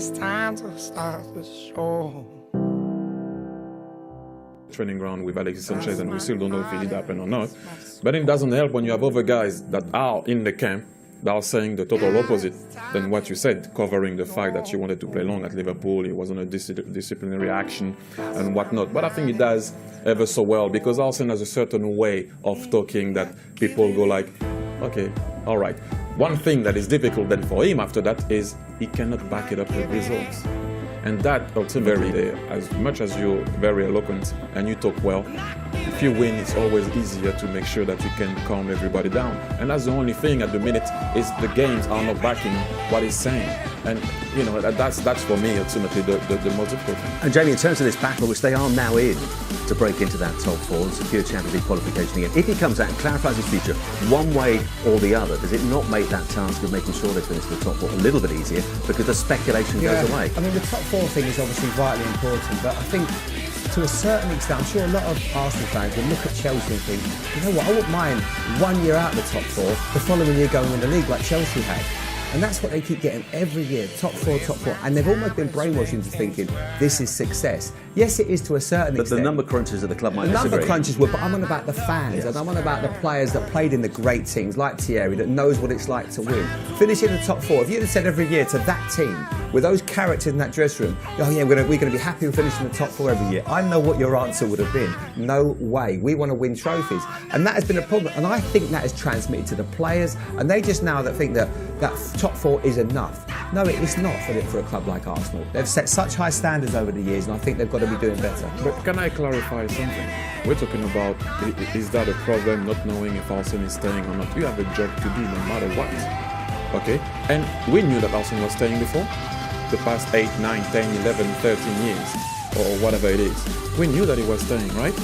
it's time to start the show. Training ground with Alexis Sanchez, and we still don't know if it did happen or not. But it doesn't help when you have other guys that are in the camp that are saying the total opposite than what you said, covering the fact that you wanted to play long at Liverpool, it wasn't a disciplinary action and whatnot. But I think it does ever so well, because Arsene has a certain way of talking that people go like, okay, all right. One thing that is difficult then for him after that is he cannot back it up with results. And that ultimately, as much as you're very eloquent and you talk well, if you win, it's always easier to make sure that you can calm everybody down. And that's the only thing at the minute, is the games are not backing what he's saying. And, you know, that's for me ultimately the most difficult thing. And Jamie, in terms of this battle, which they are now in, to break into that top four and secure Champions League qualification again, if he comes out and clarifies his future one way or the other, does it not make that task of making sure they finish the top four a little bit easier, because the speculation goes away? I mean, the top four thing is obviously vitally important, but I think to a certain extent, I'm sure a lot of Arsenal fans will look at Chelsea and think, you know what, I wouldn't mind 1 year out of the top four, the following year going in the league like Chelsea had. And that's what they keep getting every year, top four. And they've almost been brainwashed into thinking this is success. Yes, it is to a certain extent. But the number crunchers at the club might disagree. The number crunchers would, but I'm on about the fans, yes. And I'm on about the players that played in the great teams, like Thierry, that knows what it's like to win. Finishing in the top four, if you'd have said every year to that team, with those characters in that dressing room, oh yeah, we're going to be happy with finishing the top four every year, I know what your answer would have been. No way. We want to win trophies. And that has been a problem. And I think that is transmitted to the players, and they just now that think that top four is enough. No, it's not for a club like Arsenal. They've set such high standards over the years, and I think they've got to be doing better. But can I clarify something? We're talking about, is that a problem, not knowing if Arsene is staying or not? You have a job to do no matter what. Okay? And we knew that Arsene was staying before. The past 8, 9, 10, 11, 13 years, or whatever it is. We knew that he was staying, right?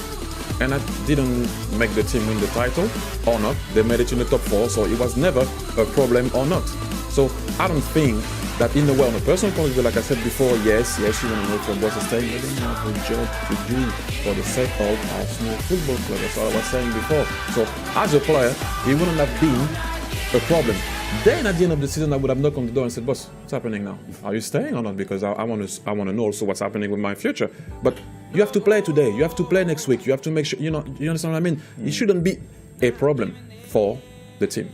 And that didn't make the team win the title or not. They made it in the top four, so it was never a problem or not. So I don't think that in the world, on a personal point of view, like I said before, yes, you want to know if your boss is staying, but they have a job to do for the sake of Arsenal Football Club. That's what I was saying before. So as a player, he wouldn't have been a problem. Then at the end of the season, I would have knocked on the door and said, boss, what's happening now? Are you staying or not? Because I want to know also what's happening with my future. But you have to play today. You have to play next week. You have to make sure, you understand what I mean? It shouldn't be a problem for the team.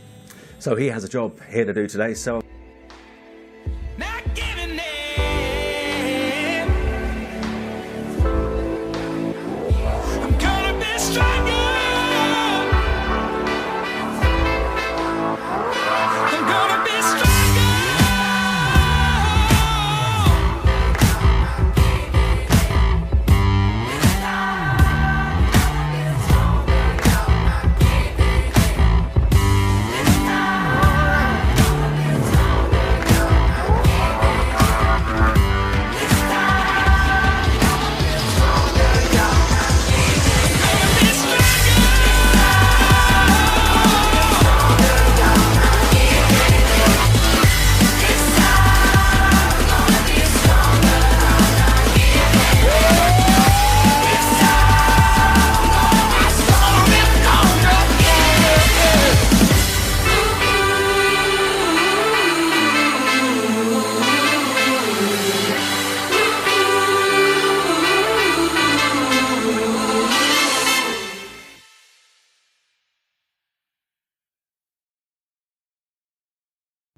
So he has a job here to do today. So.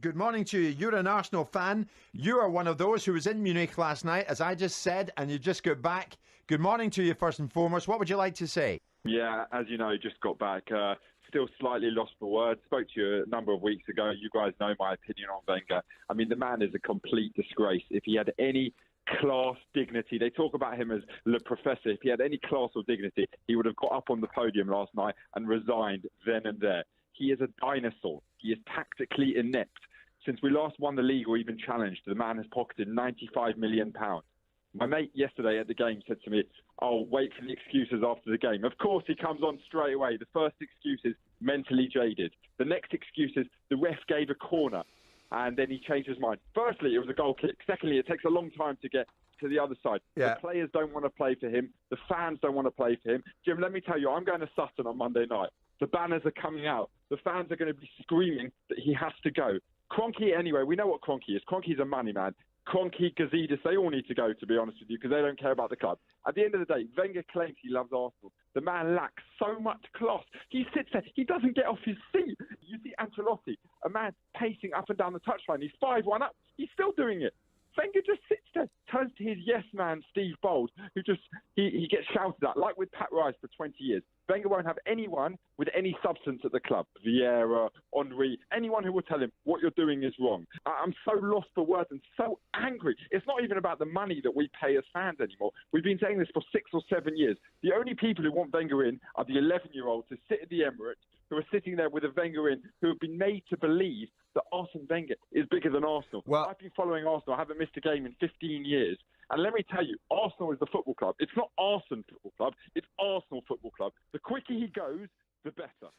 Good morning to you. You're an Arsenal fan. You are one of those who was in Munich last night, as I just said, and you just got back. Good morning to you, first and foremost. What would you like to say? Yeah, as you know, just got back. Still slightly lost for words. Spoke to you a number of weeks ago. You guys know my opinion on Wenger. I mean, the man is a complete disgrace. If he had any class, dignity, they talk about him as Le Professor. If he had any class or dignity, he would have got up on the podium last night and resigned then and there. He is a dinosaur. He is tactically inept. Since we last won the league or even challenged, the man has pocketed £95 million. My mate yesterday at the game said to me, "I'll wait for the excuses after the game." Of course, he comes on straight away. The first excuse is mentally jaded. The next excuse is the ref gave a corner, and then he changed his mind. Firstly, it was a goal kick. Secondly, it takes a long time to get to the other side. Yeah. The players don't want to play for him. The fans don't want to play for him. Jim, let me tell you, I'm going to Sutton on Monday night. The banners are coming out. The fans are going to be screaming that he has to go. Kroenke, anyway, we know what Kroenke is. Kroenke's a money man. Kroenke, Gazidis, they all need to go, to be honest with you, because they don't care about the club. At the end of the day, Wenger claims he loves Arsenal. The man lacks so much class. He sits there. He doesn't get off his seat. You see Ancelotti, a man pacing up and down the touchline. He's 5-1 up. He's still doing it. Wenger just sits there, turns to his yes man, Steve Bold, who just, he gets shouted at, like with Pat Rice for 20 years. Wenger won't have anyone with any substance at the club. Vieira, Henry, anyone who will tell him what you're doing is wrong. I'm so lost for words and so angry. It's not even about the money that we pay as fans anymore. We've been saying this for 6 or 7 years. The only people who want Wenger in are the 11-year-olds who sit at the Emirates, who are sitting there with a Wenger in, who have been made to believe that Arsene Wenger is bigger than Arsenal. Well, I've been following Arsenal. I haven't missed a game in 15 years. And let me tell you, Arsenal is the football club. It's not Arsenal Football Club. It's Arsenal Football Club. The quicker he goes, the better.